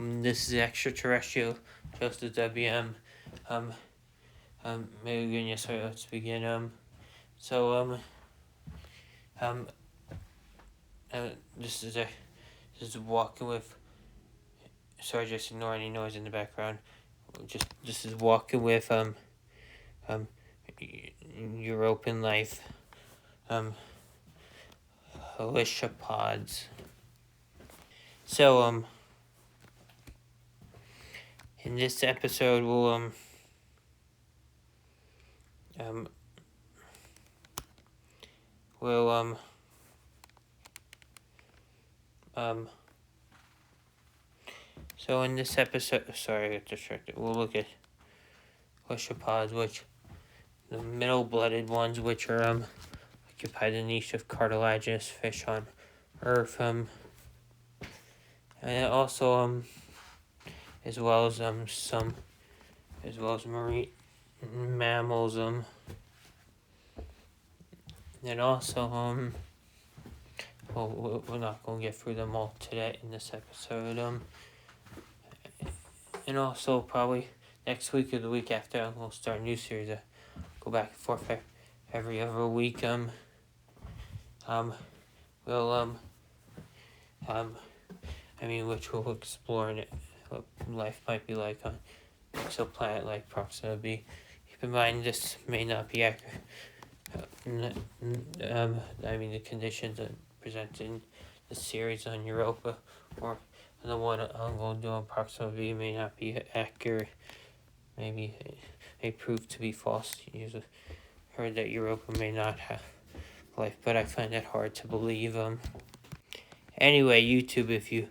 This is extraterrestrial, just the WM. Maybe sorry, let's begin. So um, this is walking with. Sorry, just ignore any noise in the background. This is walking with Europan life Alicia pods. So in this episode we'll um we'll so in this episode, sorry, I got distracted. We'll look at Alicia, which the middle-blooded ones, which are occupy the niche of cartilaginous fish on Earth, and also as well as marine mammals, and also well, we're not gonna get through them all today in this episode, and also probably next week or the week after we'll start a new series. Go back and forth every other week. We'll which we'll explore in it, what life might be like on exoplanet like Proxima B. Keep in mind this may not be accurate. The conditions presented in the series on Europa or the one I'm going to do on Proxima B may not be accurate. Maybe it may prove to be false. You've heard that Europa may not have life, but I find that hard to believe. Anyway, YouTube, if you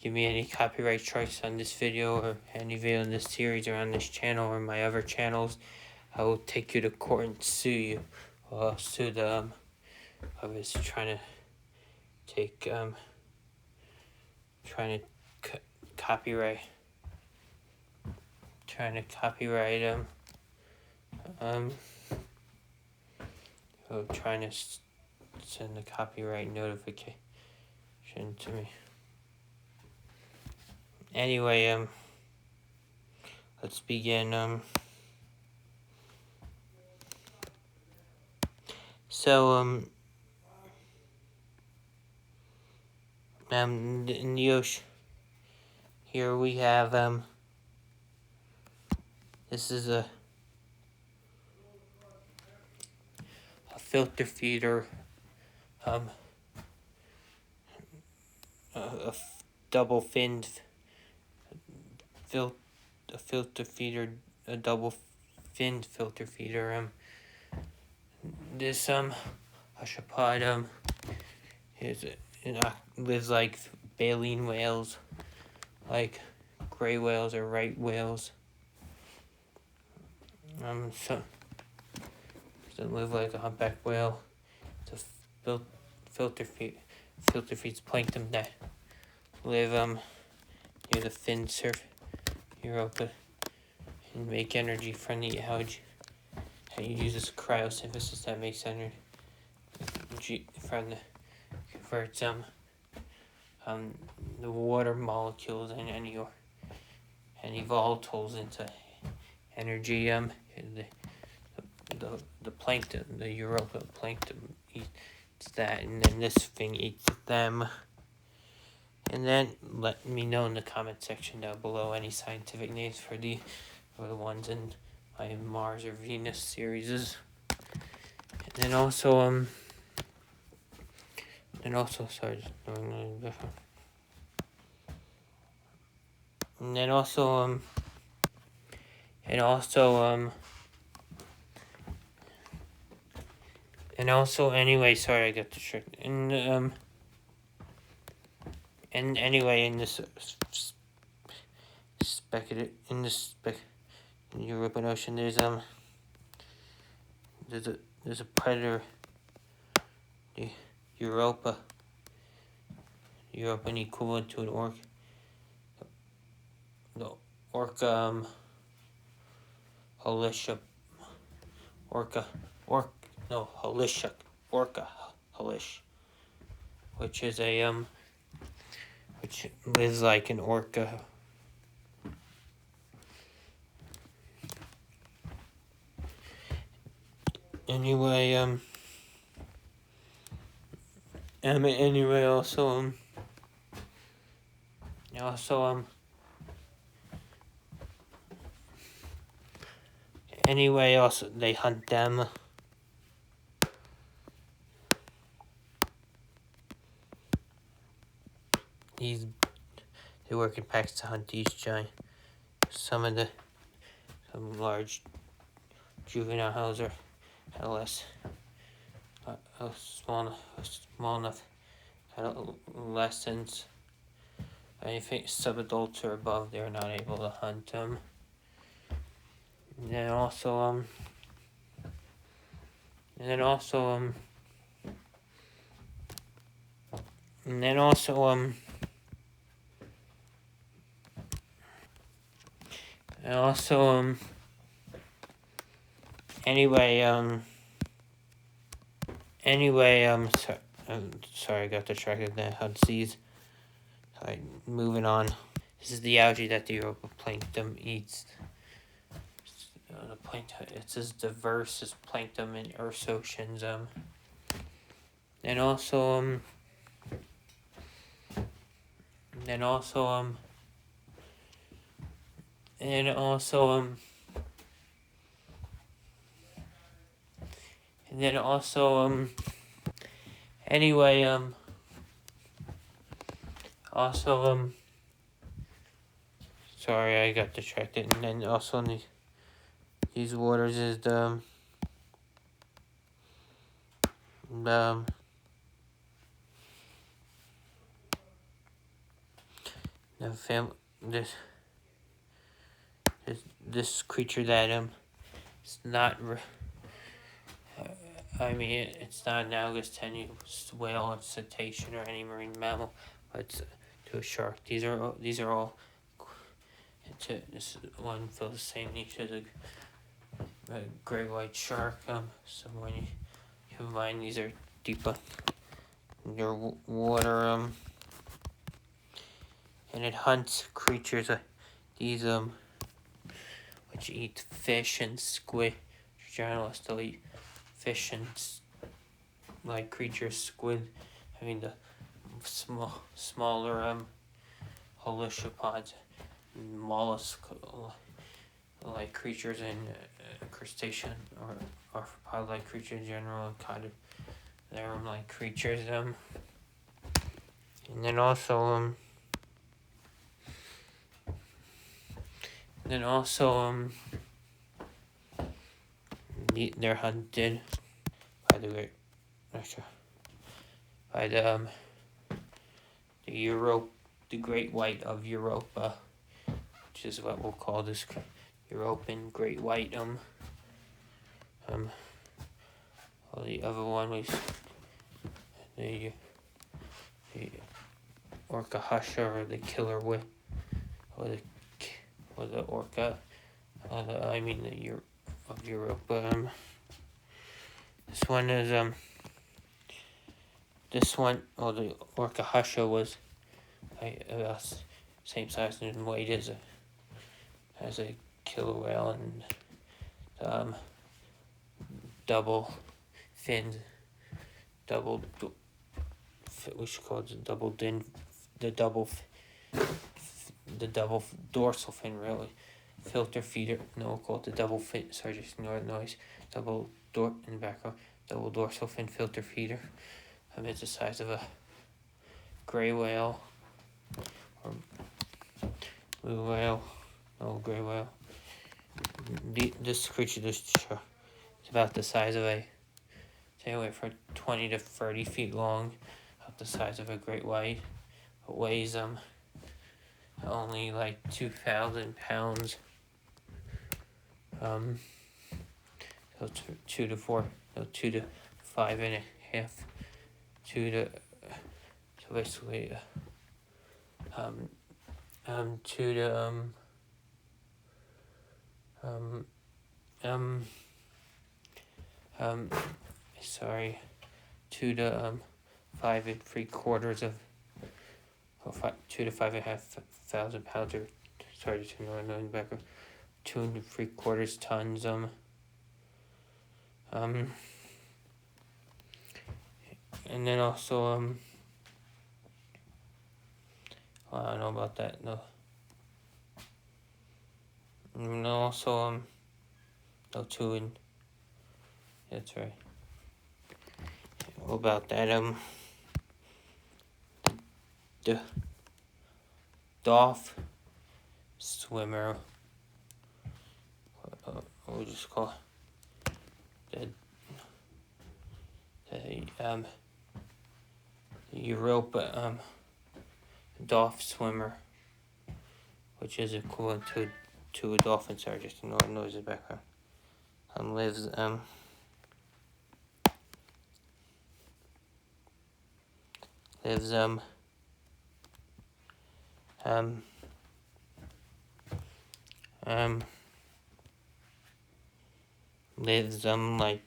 give me any copyright strikes on this video or any video in this series or on this channel or my other channels, I will take you to court and sue you. Sue the I was trying to take copyright trying to send the copyright notification to me. Anyway, let's begin. In the ocean, here we have, this is a filter feeder, a double-finned filter feeder, a double-finned filter feeder. This Ashapod lives like baleen whales, like gray whales or right whales. So doesn't live like a humpback whale. It's a filter feeds plankton that live near the fin surf Europa and make energy from the algae. And it uses cryosynthesis that makes energy from the converts the water molecules and any volatiles into energy. The plankton, the Europa plankton eats that, and then this thing eats them. And then let me know in the comment section down below any scientific names for the ones in my Mars or Venus series. And then also sorry, anyway, sorry, I got distracted. And anyway, in this European Ocean, there's a predator, the Europan equivalent to an orca. The orca Halicia, which which lives like an orca. Anyway, anyway, also, anyway, also, they hunt them. They work in packs to hunt these giant. Some large juveniles are less small enough adolescents. Anything subadults or above, they're not able to hunt them. And then also, sorry, I got distracted there. Hudsies. Alright, moving on. This is the algae that the Europlankton eats. The plankton, it's as diverse as plankton in Earth's oceans. And also, anyway, sorry, I got distracted. And then also in these waters is the this creature that it's not. It's not analogous to any whale or cetacean or any marine mammal, but to a shark. These are all. This one fills the same niche as a great white shark. So when you have in mind, these are deep underwater. And it hunts creatures. These which eat fish and squid. Generalists, they'll eat fish and like creatures, squid, the smaller holocopods, mollusk like creatures, and crustacean or arthropod-like creatures in general, kind of worm-like creatures. And then also they're hunted by the the great white of Europa, which is what we'll call this Europan great white. Well, the other one was the orca husha, or the killer whale, or the orca. Of Europa. This one is the orca husha was about same size and weight as a killer whale, and double fins, we should call it the double dorsal fin, really. Filter feeder, no, we'll call it the double fin. Sorry, just ignore the noise. In the background, double dorsal fin filter feeder. It's the size of a gray whale or blue whale. No, gray whale. This creature, it's about the size of anywhere from 20 to 30 feet long, about the size of a great white. It weighs only like 2,000 pounds. So 2 to 5 and a half, so basically, 2 to 5 3/4 2 to 5.5 thousand pounds, or sorry, 2 3/4 tons. And then also well, I don't know about that. No. And also no, two, and that's right. What about that the dolphin swimmer, we'll just call the Europa dolphin swimmer, which is equivalent to a dolphin. Sorry, just ignore noise in the background. Lives like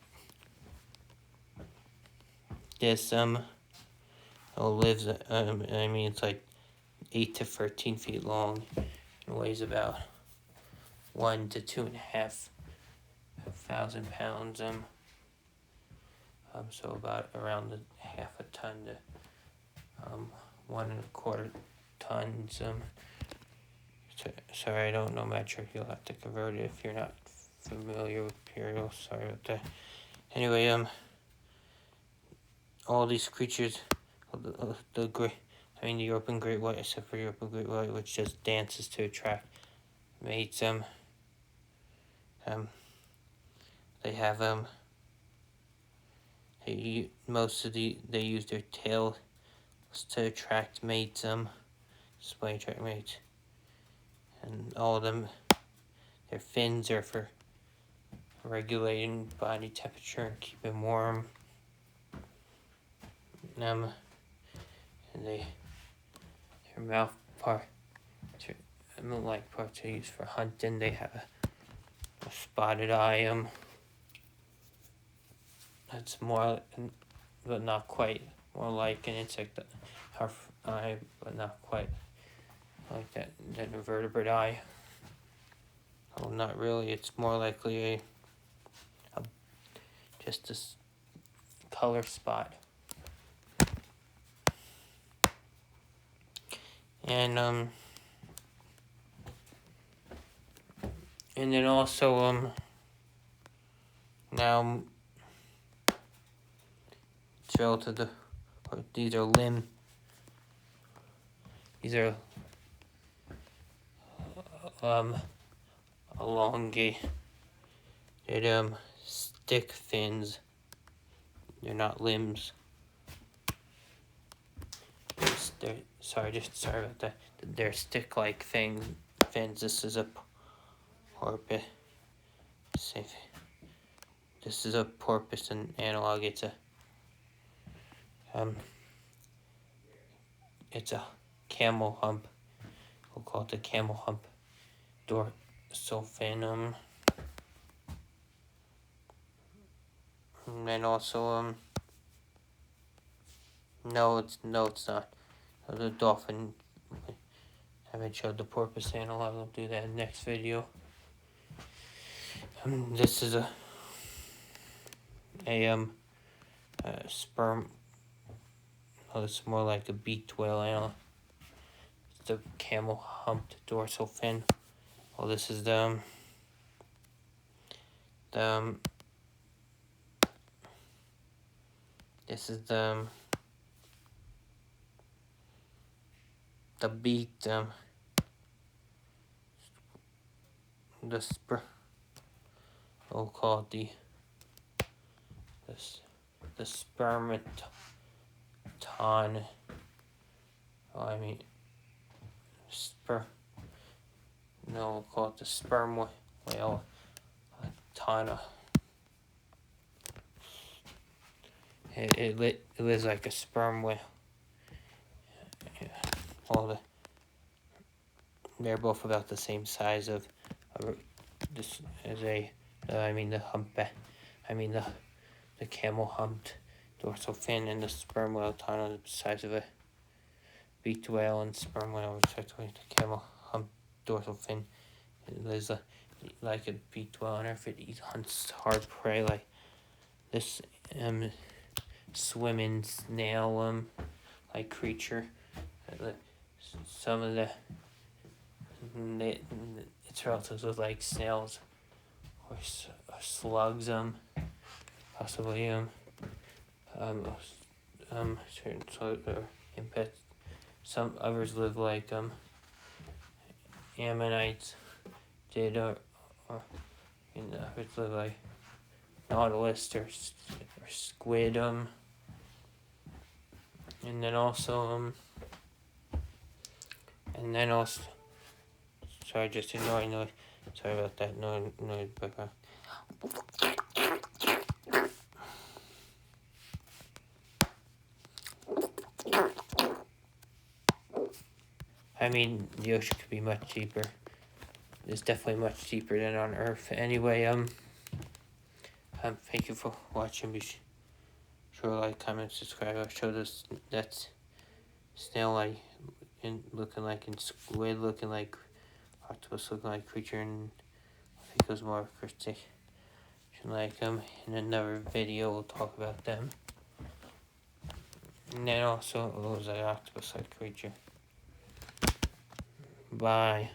this lives I mean, it's like 8 to 13 feet long and weighs about 1 to 2.5 thousand pounds. So about around half a ton to 1.25 tons. Sorry, I don't know metric. You'll have to convert it if you're not familiar with imperial. Sorry about that. Anyway, all these creatures, the European great white, except for European great white, which just dances to attract mates. They have they use their tail to attract mates. Display attract mates, and all of them, their fins are for regulating body temperature and keeping warm. And their mouth part, like parts are used for hunting. They have a spotted eye. That's more, but not quite, more like an insect eye, but not quite like that vertebrate eye. Oh, not really. It's more likely just a color spot. And then also now it's relative to these are elongated stick fins. They're not limbs. Sorry about that. They're stick-like fins. This is a porpoise. This is a porpoise and analog. It's a camel hump. We'll call it the camel hump dorsal fin. And then also no, it's not. The dolphin. I haven't showed the porpoise analog. I'll do that in the next video. This is a sperm. Oh, it's more like a beaked whale animal. It's the camel humped dorsal fin. Oh, this is the beaked we'll call it the spermaton. We'll call it the sperm whale. Tana. It lives like a sperm whale. Yeah. They're both about the same size of this as the camel humped dorsal fin, and the sperm whale tana the size of beaked whale and sperm whale, respectively. The camel hump dorsal fin. It lives like a beaked whale on Earth. It hunts hard prey like this swimming snail like creature. Some of its relatives look like snails or slugs. Possibly certain sort of impets. Some others live like ammonites did, or others live like nautilus or squid. And then also sorry, just ignoring noise. Sorry about that noise background. I mean, the ocean could be much cheaper. It's definitely much cheaper than on Earth. Anyway, thank you for watching. Be sure to like, comment, subscribe. I'll show this that's snail looking like, and squid looking like, octopus looking like creature, and I think it was more crustacean like in another video we'll talk about them. And then also it was an octopus like creature. Bye.